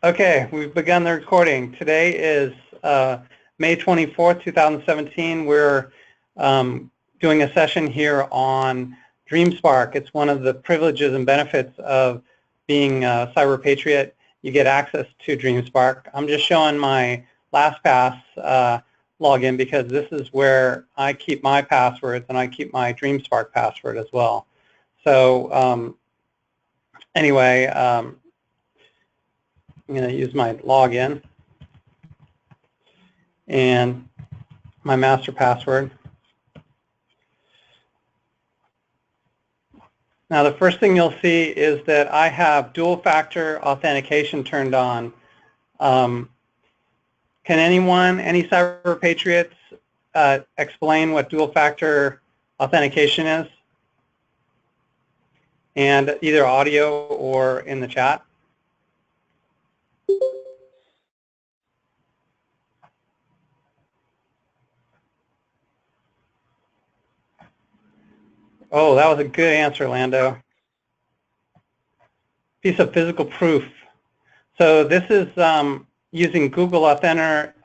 Okay, we've begun the recording. Today is May 24th, 2017. We're doing a session here on DreamSpark. It's one of the privileges and benefits of being a Cyber Patriot. You get access to DreamSpark. I'm just showing my LastPass login because this is where I keep my passwords and I keep my DreamSpark password as well. So anyway, I'm going to use my login and my master password. Now the first thing you'll see is that I have dual-factor authentication turned on. Can anyone, any Cyber Patriots, explain what dual-factor authentication is? And either audio or in the chat. Oh, that was a good answer, Lando. Piece of physical proof. So this is using Google Authenticator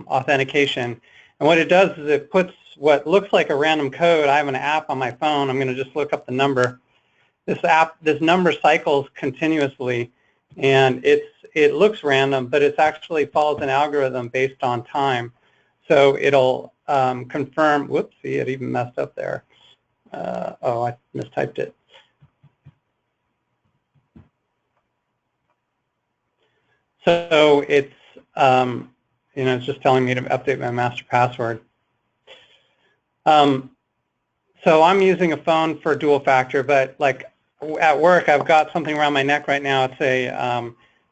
authentication. And what it does is it puts what looks like a random code. I have an app on my phone. I'm going to just look up the number. This number cycles continuously, and it looks random, but it actually follows an algorithm based on time. So it'll confirm. Whoops, see, it even messed up there. Oh, I mistyped it. So it's it's just telling me to update my master password. So I'm using a phone for dual factor, but like at work, I've got something around my neck right now.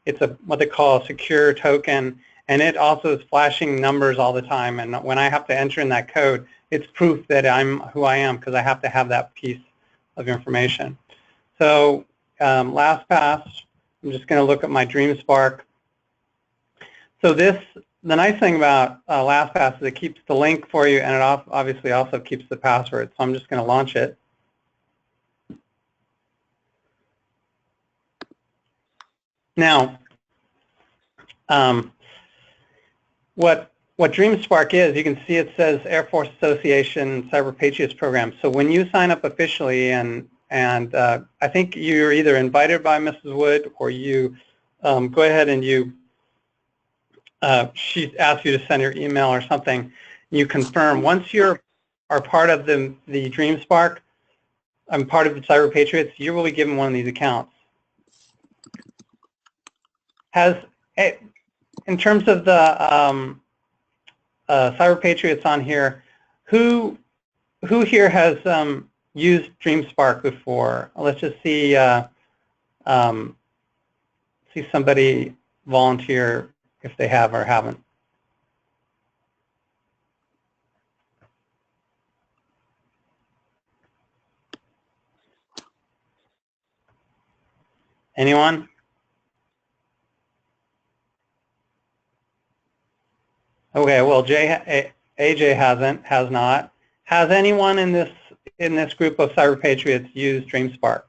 It's a what they call a secure token, and it also is flashing numbers all the time. And when I have to enter in that code, it's proof that I'm who I am because I have to have that piece of information. So LastPass, I'm just going to look at my DreamSpark. So the nice thing about LastPass is it keeps the link for you, and it obviously also keeps the password. So I'm just going to launch it. Now, what DreamSpark is, you can see it says Air Force Association Cyber Patriots Program. So when you sign up officially, and I think you're either invited by Mrs. Wood or you go ahead and she asks you to send your email or something, you confirm. Once you are part of the DreamSpark, I'm part of the Cyber Patriots, you will be given one of these accounts. In terms of the Cyber Patriots on here, who here has used DreamSpark before? Let's just see somebody volunteer if they have or haven't. Anyone? Okay, well, AJ has not. Has anyone in this group of Cyber Patriots used DreamSpark?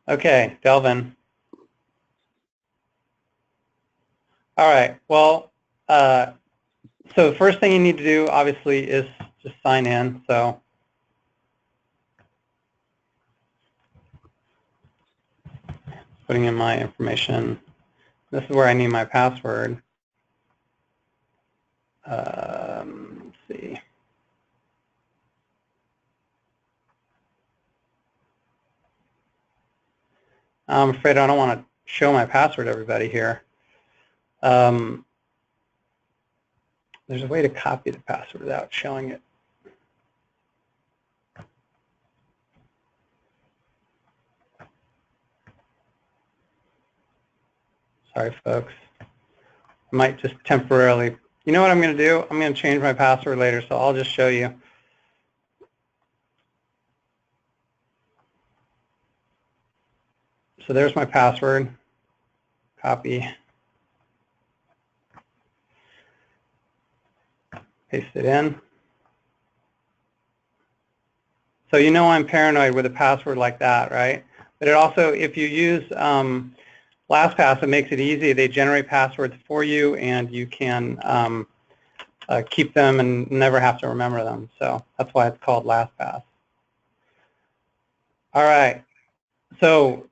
Okay, Delvin. All right, well, so the first thing you need to do, obviously, is just sign in. So putting in my information. This is where I need my password. Let's see. I'm afraid I don't want to show my password to everybody here. There's a way to copy the password without showing it. Sorry, folks. I might just temporarily. You know what I'm going to do? I'm going to change my password later, so I'll just show you. So there's my password. Copy. Paste it in. So you know I'm paranoid with a password like that, right? But it also, if you use LastPass, it makes it easy. They generate passwords for you, and you can keep them and never have to remember them. So that's why it's called LastPass. All right. So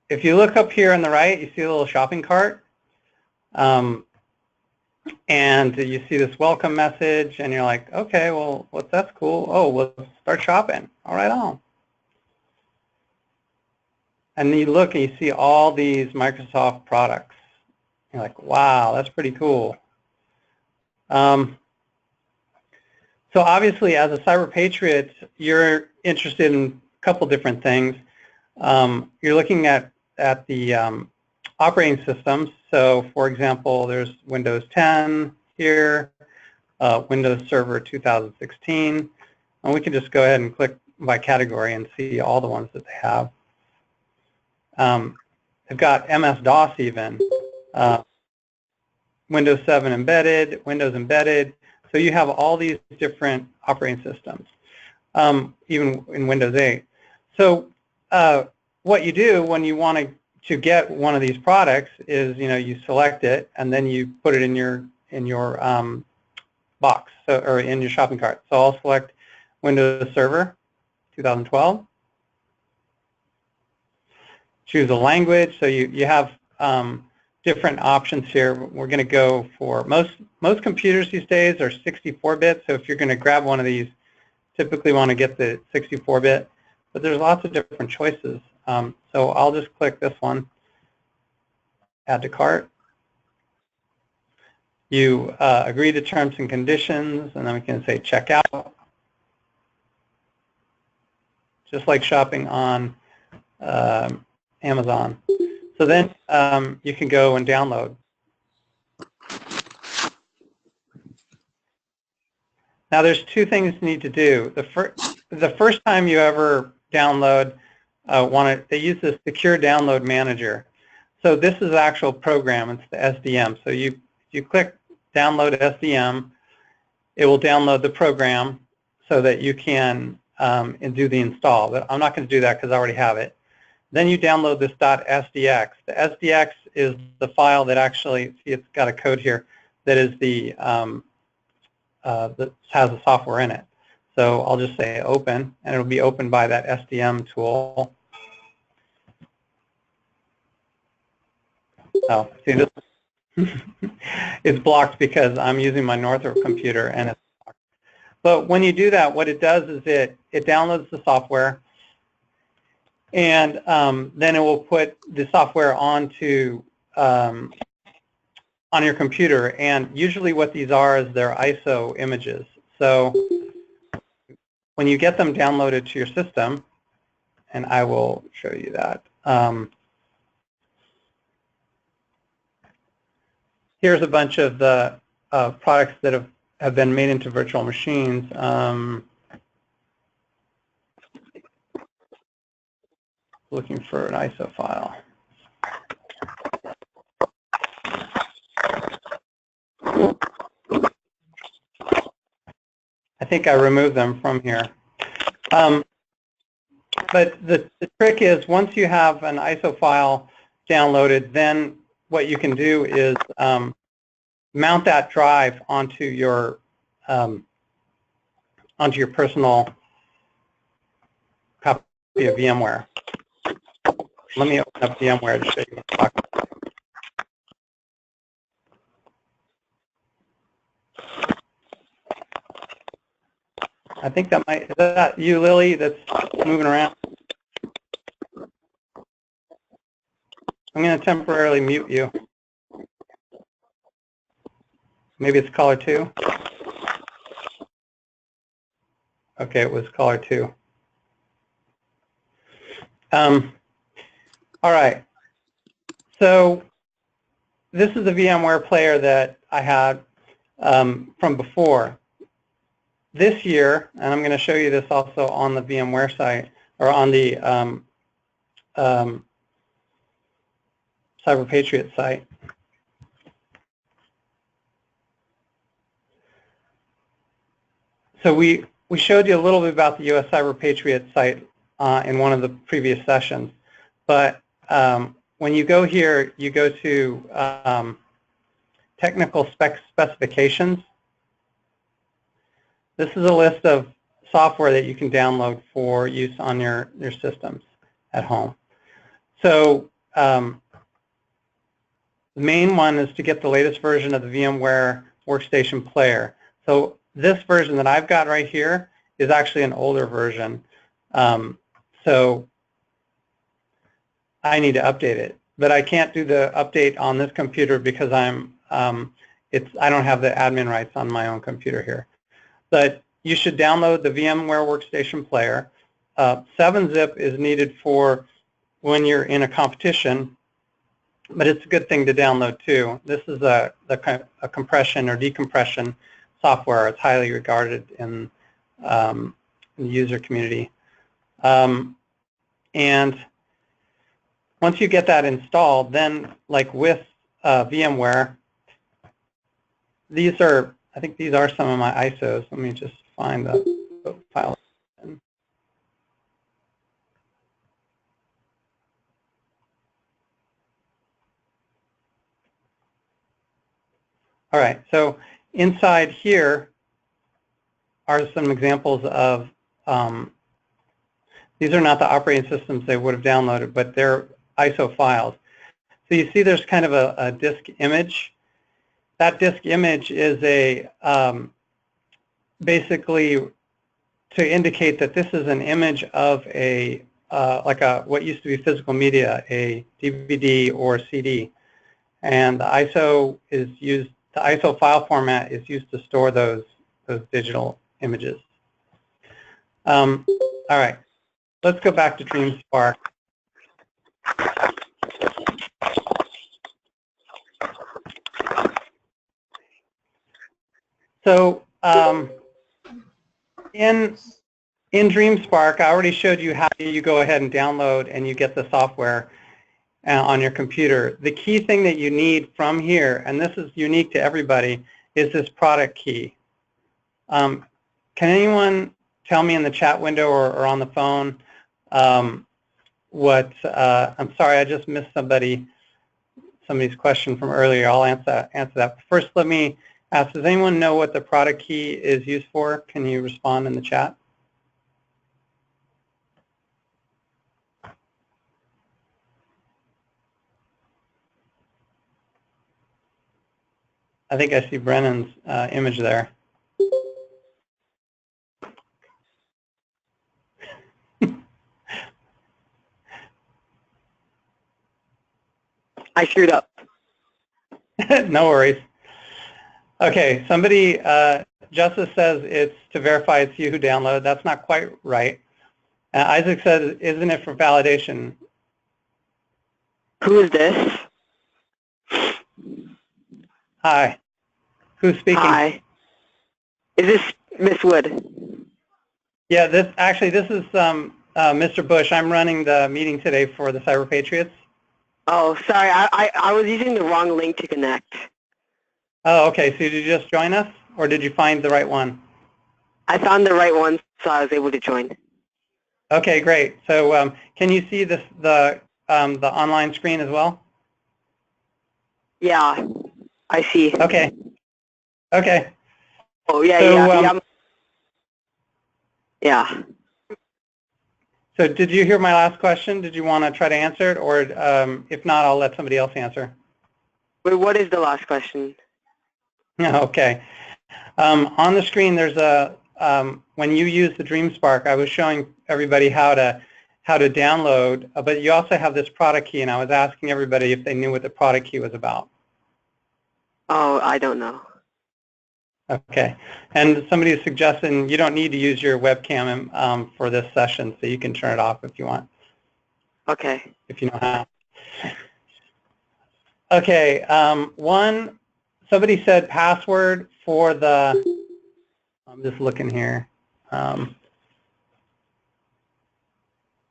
if you look up here on the right, you see a little shopping cart. And you see this welcome message, and you're like, okay, well, that's cool. Oh, let's start shopping. All right, on. And then you look and you see all these Microsoft products. You're like, wow, that's pretty cool. So obviously, as a cyber patriot, you're interested in a couple different things. You're looking at the operating systems. So, for example, there's Windows 10 here, Windows Server 2016, and we can just go ahead and click by category and see all the ones that they have. They've got MS-DOS even, Windows 7 embedded, Windows embedded. So you have all these different operating systems, even in Windows 8. So what you do when you want to get one of these products is, you select it and then you put it in your box, or in your shopping cart. So I'll select Windows Server 2012. Choose a language. So you have different options here. We're going to go for most computers these days are 64-bit. So if you're going to grab one of these, typically want to get the 64-bit. But there's lots of different choices. So I'll just click this one, add to cart. You agree to terms and conditions, and then we can say check out. Just like shopping on Amazon. So then you can go and download. Now there's two things you need to do. The first time you ever download they use this secure download manager. So this is the actual program. It's the SDM. So you click download SDM, it will download the program so that you can do the install. But I'm not going to do that because I already have it. Then you download this .sdx. The SDX is the file that actually, see, it's got a code here that is that has the software in it. So I'll just say open, and it'll be opened by that SDM tool. Oh, see, this it's blocked because I'm using my Northrop computer, and it's blocked. But when you do that, what it does is it downloads the software, and then it will put the software onto on your computer. And usually what these are is they're ISO images. So when you get them downloaded to your system, and I will show you that. Here's a bunch of the products that have been made into virtual machines. Looking for an ISO file. I think I removed them from here. But the trick is, once you have an ISO file downloaded, then what you can do is mount that drive onto your personal copy of VMware. Let me open up VMware to show you what I'm talking about. I think that might, is that you, Lily, that's moving around? I'm going to temporarily mute you. Maybe it's caller 2. Okay, it was caller 2. All right. So this is the VMware player that I had from before. This year, and I'm going to show you this also on the VMware site, or on the CyberPatriot site. So we we showed you a little bit about the US Cyber Patriot site in one of the previous sessions, but when you go here, you go to technical specifications. This is a list of software that you can download for use on your systems at home. So the main one is to get the latest version of the VMware Workstation Player. So this version that I've got right here is actually an older version. So I need to update it, but I can't do the update on this computer because I don't have the admin rights on my own computer here. But you should download the VMware Workstation Player. 7-zip is needed for when you're in a competition, but it's a good thing to download too. This is a compression or decompression software. It's highly regarded in the user community. And once you get that installed, then like with VMware, I think these are some of my ISOs. Let me just find the file. All right, so inside here are some examples of, these are not the operating systems they would have downloaded, but they're ISO files. So you see there's kind of a disk image. That disk image is basically to indicate that this is an image of what used to be physical media, a DVD or CD. And the ISO file format is used to store those digital images. All right, let's go back to DreamSpark. So in DreamSpark, I already showed you how you go ahead and download and you get the software on your computer. The key thing that you need from here, and this is unique to everybody, is this product key. Can anyone tell me in the chat window or on the phone I'm sorry, I just missed somebody's question from earlier. I'll answer that. First, let me ask, does anyone know what the product key is used for? Can you respond in the chat? I think I see Brennan's image there. I screwed up. No worries. Okay, somebody, Justice says it's to verify it's you who downloaded. That's not quite right. Isaac says, isn't it for validation? Who is this? Hi. Who's speaking? Hi. Is this Miss Wood? Yeah, this is Mr. Bush. I'm running the meeting today for the Cyber Patriots. Oh, sorry. I was using the wrong link to connect. Oh, okay. So did you just join us, or did you find the right one? I found the right one, so I was able to join. Okay, great. So can you see the online screen as well? Yeah, I see. Okay. Okay. Oh, yeah, so, yeah. So did you hear my last question? Did you want to try to answer it, or if not, I'll let somebody else answer. Wait, what is the last question? Okay. On the screen, there's when you use the DreamSpark, I was showing everybody how to download, but you also have this product key, and I was asking everybody if they knew what the product key was about. Oh, I don't know. Okay. And somebody is suggesting you don't need to use your webcam for this session, so you can turn it off if you want. Okay. If you know how. Okay. Somebody said password for the, I'm just looking here.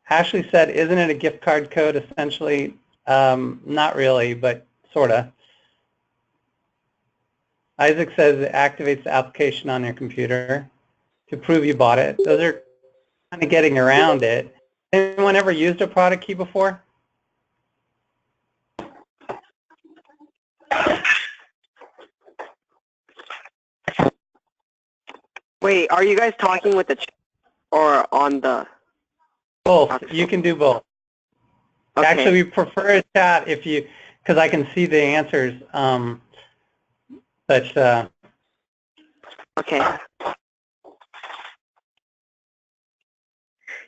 Ashley said, isn't it a gift card code essentially? Not really, but sort of. Isaac says it activates the application on your computer. to prove you bought it. Those are kind of getting around it. Anyone ever used a product key before? Wait, are you guys talking with the chat or on the? Both. You can do both. Okay. Actually, we prefer a chat if you, because I can see the answers. Okay.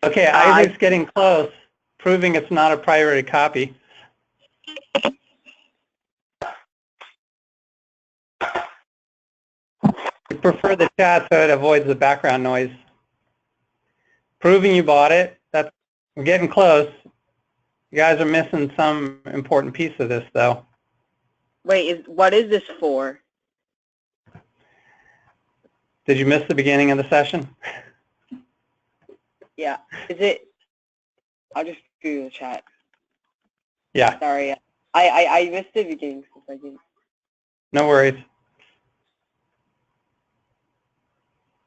Okay, Isaac's getting close, proving it's not a priority copy. We prefer the chat so it avoids the background noise. Proving you bought it. We're getting close. You guys are missing some important piece of this, though. Wait, what is this for? Did you miss the beginning of the session? Yeah. Is it? I'll just do the chat. Yeah. Sorry. I missed the beginning since I didn't. No worries.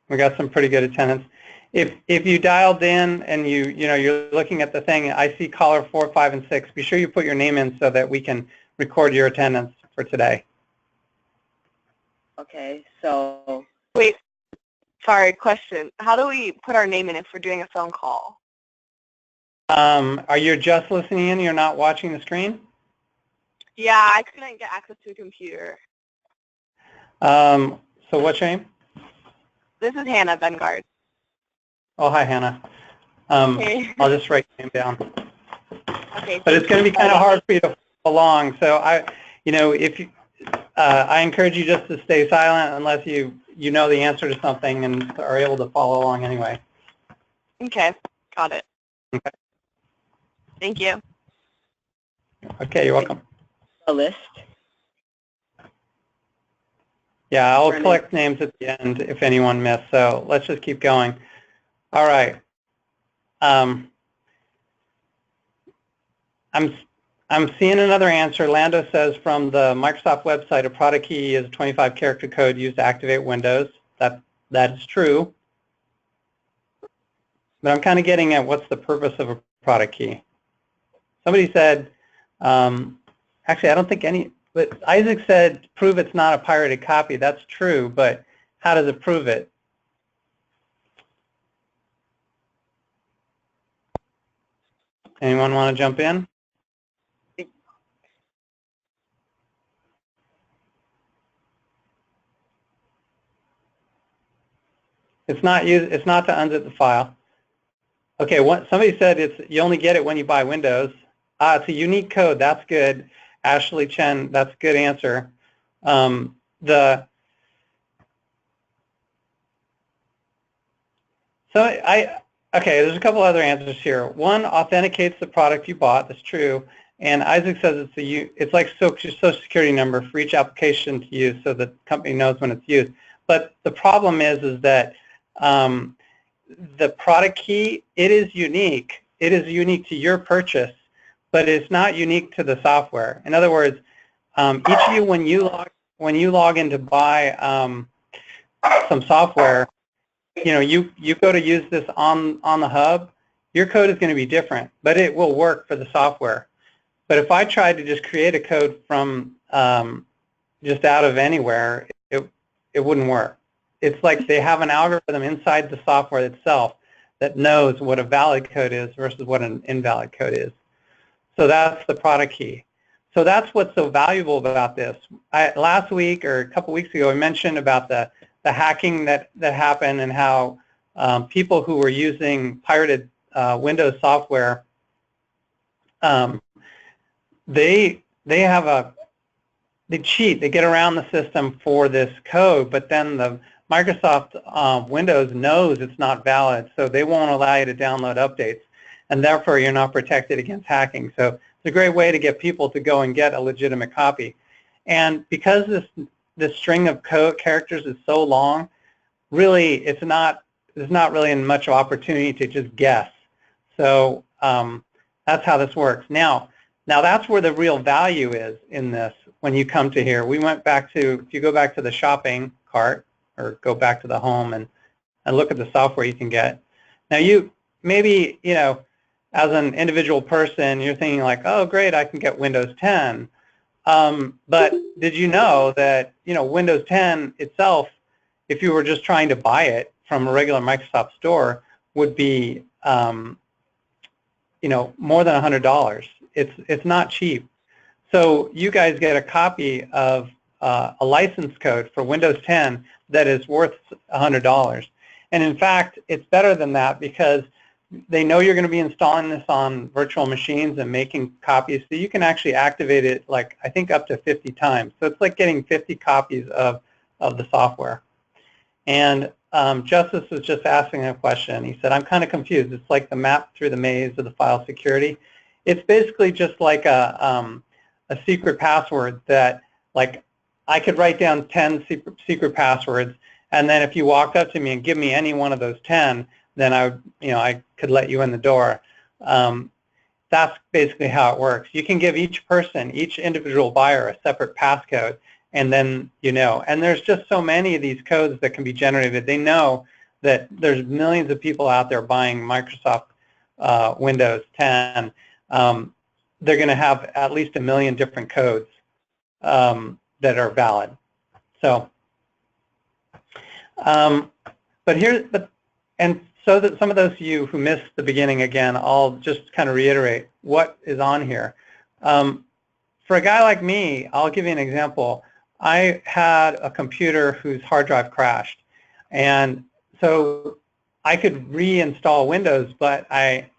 We got some pretty good attendance. If you dialed in and you're looking at the thing, I see caller 4, 5, and 6. Be sure you put your name in so that we can record your attendance for today. Okay. So. Wait. Sorry, question. How do we put our name in if we're doing a phone call? Are you just listening in? You're not watching the screen? Yeah, I couldn't get access to a computer. So what's your name? This is Hannah Vengard. Oh, hi, Hannah. Okay. I'll just write your name down. Okay. But it's going to be kind of hard for you to follow along. So I encourage you just to stay silent unless you know the answer to something and are able to follow along anyway. Okay, got it. Okay. Thank you. Okay, you're welcome. A list. Yeah, I'll collect names at the end if anyone missed. So let's just keep going. All right. I'm seeing another answer. Lando says from the Microsoft website, a product key is a 25-character code used to activate Windows. That is true. But I'm kind of getting at what's the purpose of a product key. Somebody said, actually, I don't think any, but Isaac said, prove it's not a pirated copy. That's true, but how does it prove it? Anyone want to jump in? It's not to unzip the file. Okay, somebody said you only get it when you buy Windows. It's a unique code. That's good. Ashley Chen, that's a good answer. Okay, there's a couple other answers here. One, authenticates the product you bought. That's true. And Isaac says it's like social security number for each application to use so the company knows when it's used. But the problem is that the product key, it is unique. It is unique to your purchase, but it's not unique to the software. In other words, each of you, when you log in to buy some software, you go to use this on the hub, your code is going to be different, but it will work for the software. But if I tried to just create a code from just out of anywhere, it wouldn't work. It's like they have an algorithm inside the software itself that knows what a valid code is versus what an invalid code is. So that's the product key. So that's what's so valuable about this. Last week or a couple weeks ago, I mentioned about the hacking that happened and how people who were using pirated Windows software, they cheat. They get around the system for this code, but then the Microsoft Windows knows it's not valid, so they won't allow you to download updates, and therefore you're not protected against hacking. So it's a great way to get people to go and get a legitimate copy. And because this string of code characters is so long, really there's not really much opportunity to just guess. So that's how this works. Now that's where the real value is in this. When you come to here, we went back to, if you go back to the shopping cart or go back to the home and and look at the software you can get. Now you maybe, as an individual person, you're thinking like, oh great, I can get Windows 10. But did you know that Windows 10 itself, if you were just trying to buy it from a regular Microsoft store, would be more than $100. It's not cheap. So you guys get a copy of a license code for Windows 10 that is worth $100. And in fact, it's better than that because they know you're going to be installing this on virtual machines and making copies, so you can actually activate it, like I think up to 50 times. So it's like getting 50 copies of the software. And Justice was just asking a question. He said, I'm kind of confused. It's like the map through the maze of the file security. It's basically just like a secret password that, like, I could write down 10 secret passwords, and then if you walked up to me and give me any one of those 10, then I could let you in the door. That's basically how it works. You can give each person, each individual buyer, a separate passcode, and then And there's just so many of these codes that can be generated. They know that there's millions of people out there buying Microsoft Windows 10. They're going to have at least 1 million different codes that are valid. So, so that some of those of you who missed the beginning, again, I'll just kind of reiterate what is on here. For a guy like me, I'll give you an example. I had a computer whose hard drive crashed, and so I could reinstall Windows, but I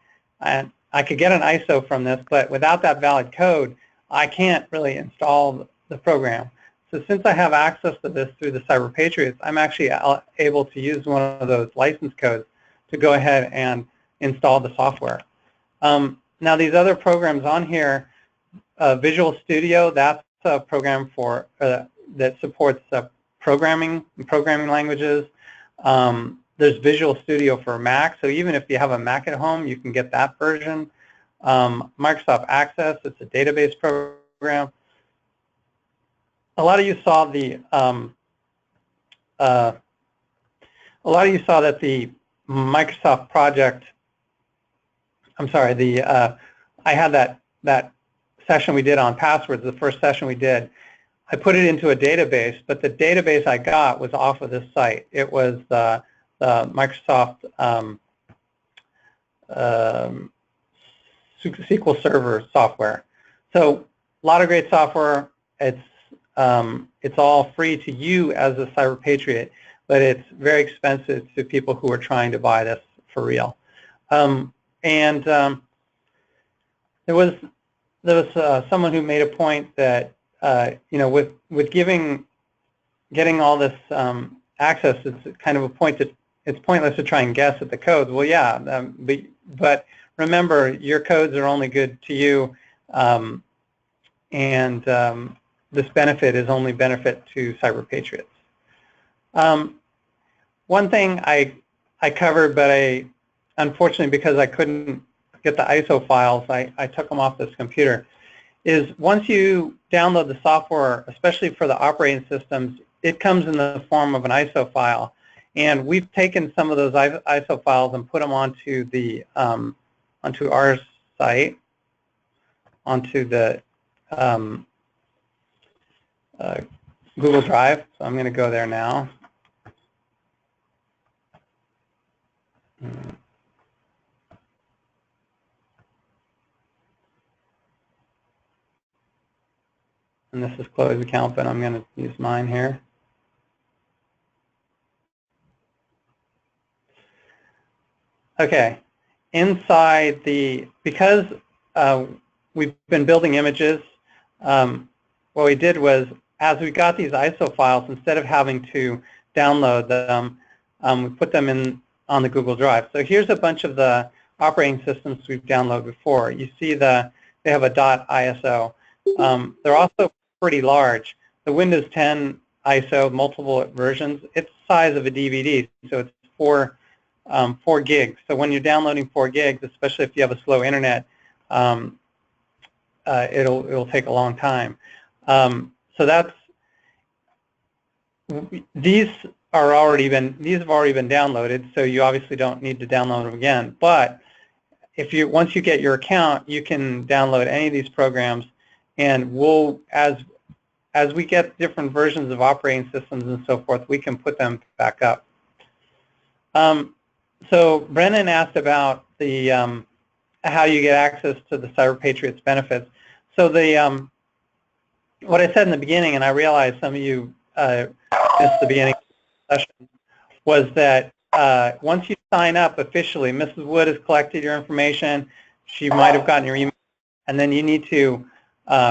could get an ISO from this, but without that valid code, I can't really install the program. So since I have access to this through the CyberPatriots, I'm actually able to use one of those license codes to go ahead and install the software. Now these other programs on here, Visual Studio, that's a program for that supports programming languages. There's Visual Studio for Mac, so even if you have a Mac at home, you can get that version. Microsoft Access, it's a database program. A lot of you saw that the Microsoft project, I had that session we did on passwords, the first session we did. I put it into a database, but the database I got was off of this site. It was the Microsoft SQL Server software. So a lot of great software. It's all free to you as a Cyber Patriot, but it's very expensive to people who are trying to buy this for real. There was someone who made a point that with getting all this access, it's kind of a point that it's pointless to try and guess at the codes. Well, yeah, but remember, your codes are only good to you, this benefit is only benefit to Cyber Patriots. One thing I covered, but unfortunately, because I couldn't get the ISO files, I took them off this computer, is once you download the software, especially for the operating systems, it comes in the form of an ISO file. And we've taken some of those ISO files and put them onto the onto our site, onto the Google Drive. So I'm going to go there now. And this is Chloe's account, but I'm going to use mine here. Okay, inside because we've been building images, what we did was, as we got these ISO files, instead of having to download them, we put them on the Google Drive. So here's a bunch of the operating systems we've downloaded before. You see they have a .iso. They're also pretty large. The Windows 10 ISO, multiple versions, it's the size of a DVD, so it's 4 gigs. So when you're downloading 4 gigs, especially if you have a slow internet, it'll take a long time. So these are already been, these have already been downloaded, so you obviously don't need to download them again. But if you, once you get your account, you can download any of these programs, and we'll, as we get different versions of operating systems and so forth, we can put them back up. So Brennan asked about the how you get access to the CyberPatriot's benefits. So the what I said in the beginning, and I realized some of you missed the beginning of the session, was that once you sign up officially, Mrs. Wood has collected your information. She might have gotten your email, and then you need to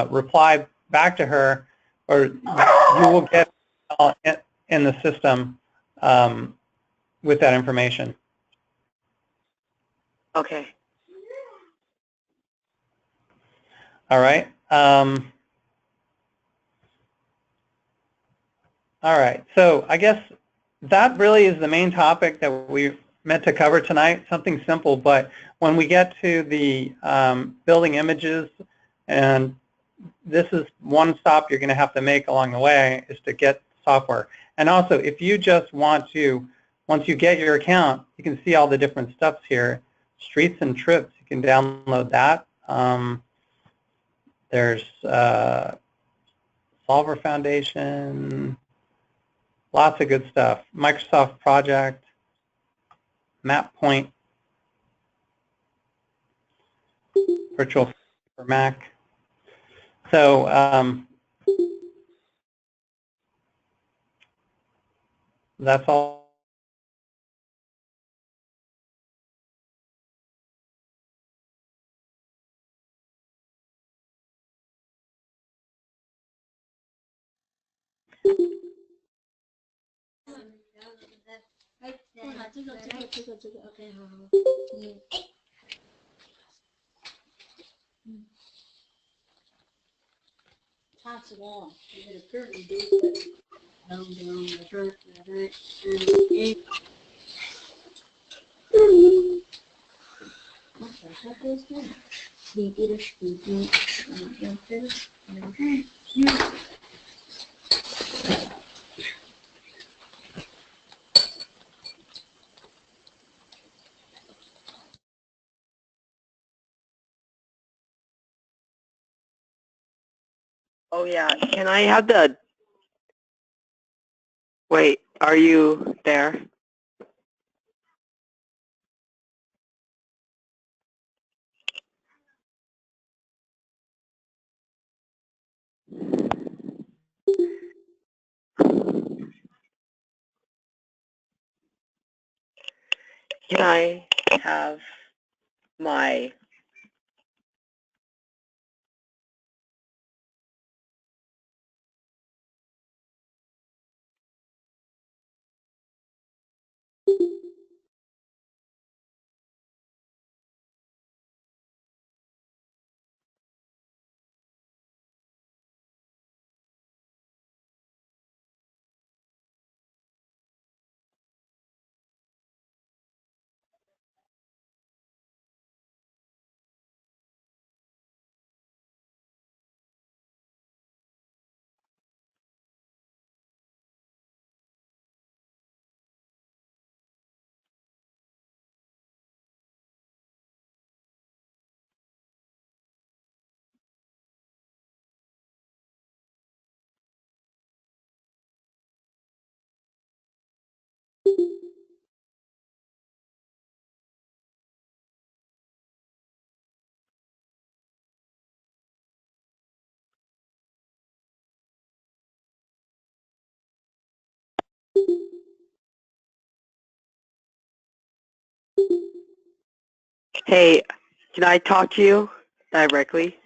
reply back to her, or you will get in the system with that information. Okay. All right. All right. So I guess that really is the main topic that we meant to cover tonight, something simple. But when we get to the building images, and this is one stop you're going to have to make along the way, is to get software. And also, if you just want to, once you get your account, you can see all the different steps here. Streets and trips, you can download that. There's Solver Foundation, lots of good stuff. Microsoft Project, Map Point, Virtual for Mac. So that's all. OK， 好好，差不多，这个字你都，然后这儿，Oh yeah. Can I have the? Wait. Are you there? Can I have my? Hey, can I talk to you directly?